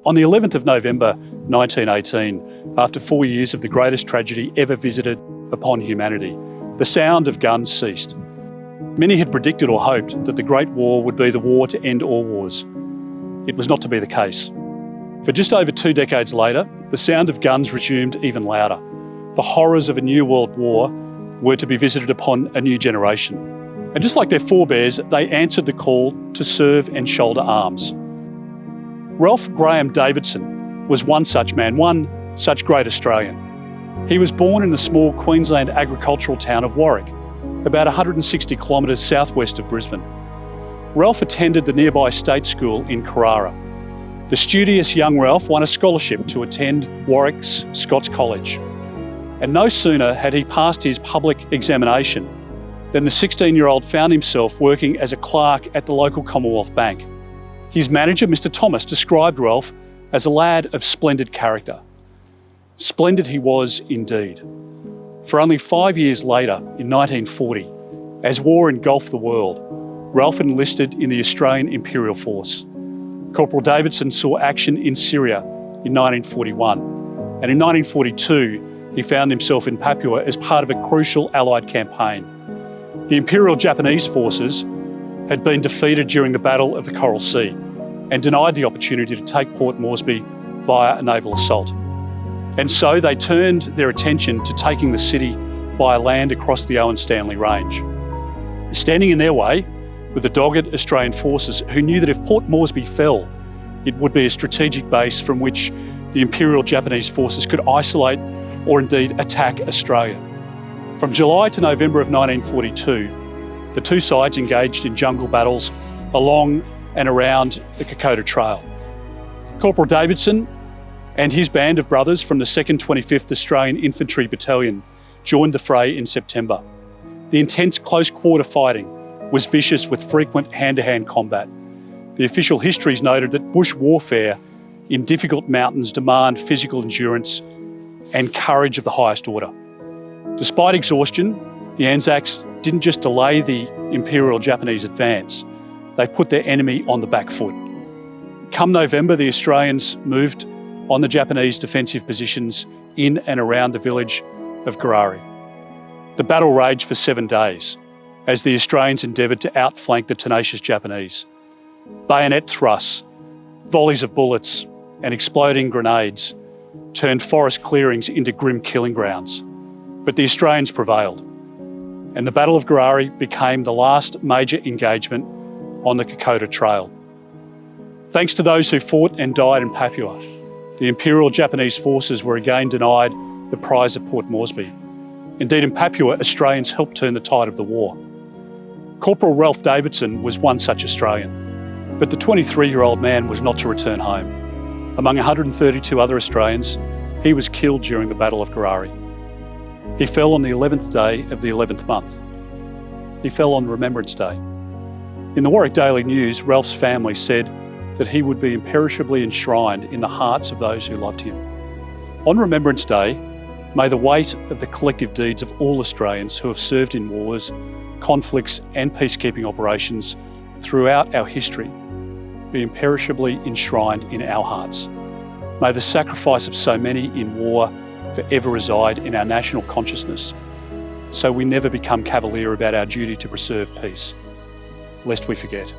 On the 11th of November 1918, after 4 years of the greatest tragedy ever visited upon humanity, the sound of guns ceased. Many had predicted or hoped that the Great War would be the war to end all wars. It was not to be the case. For just over 2 decades later, the sound of guns resumed even louder. The horrors of a new world war were to be visited upon a new generation. And just like their forebears, they answered the call to serve and shoulder arms. Ralph Graham Davidson was one such man, one such great Australian. He was born in the small Queensland agricultural town of Warwick, about 160 kilometres southwest of Brisbane. Ralph attended the nearby state school in Carrara. The studious young Ralph won a scholarship to attend Warwick's Scots College. And no sooner had he passed his public examination than the 16-year-old found himself working as a clerk at the local Commonwealth Bank. His manager, Mr. Thomas, described Ralph as a lad of splendid character. Splendid he was indeed. For only 5 years later, in 1940, as war engulfed the world, Ralph enlisted in the Australian Imperial Force. Corporal Davidson saw action in Syria in 1941, and in 1942, he found himself in Papua as part of a crucial Allied campaign. The Imperial Japanese forces had been defeated during the Battle of the Coral Sea and denied the opportunity to take Port Moresby via a naval assault. And so they turned their attention to taking the city via land across the Owen Stanley Range. Standing in their way were the dogged Australian forces who knew that if Port Moresby fell, it would be a strategic base from which the Imperial Japanese forces could isolate or indeed attack Australia. From July to November of 1942, the two sides engaged in jungle battles along and around the Kokoda Trail. Corporal Davidson and his band of brothers from the 2nd 25th Australian Infantry Battalion joined the fray in September. The intense close-quarter fighting was vicious with frequent hand-to-hand combat. The official histories noted that bush warfare in difficult mountains demand physical endurance and courage of the highest order. Despite exhaustion, the Anzacs didn't just delay the Imperial Japanese advance, they put their enemy on the back foot. Come November, the Australians moved on the Japanese defensive positions in and around the village of Garari. The battle raged for 7 days as the Australians endeavoured to outflank the tenacious Japanese. Bayonet thrusts, volleys of bullets and exploding grenades turned forest clearings into grim killing grounds. But the Australians prevailed, and the Battle of Garari became the last major engagement on the Kokoda Trail. Thanks to those who fought and died in Papua, the Imperial Japanese forces were again denied the prize of Port Moresby. Indeed, in Papua, Australians helped turn the tide of the war. Corporal Ralph Davidson was one such Australian, but the 23-year-old man was not to return home. Among 132 other Australians, he was killed during the Battle of Garari. He fell on the 11th day of the 11th month. He fell on Remembrance Day. In the Warwick Daily News, Ralph's family said that he would be imperishably enshrined in the hearts of those who loved him. On Remembrance Day, may the weight of the collective deeds of all Australians who have served in wars, conflicts and peacekeeping operations throughout our history be imperishably enshrined in our hearts. May the sacrifice of so many in war forever reside in our national consciousness, so we never become cavalier about our duty to preserve peace, lest we forget.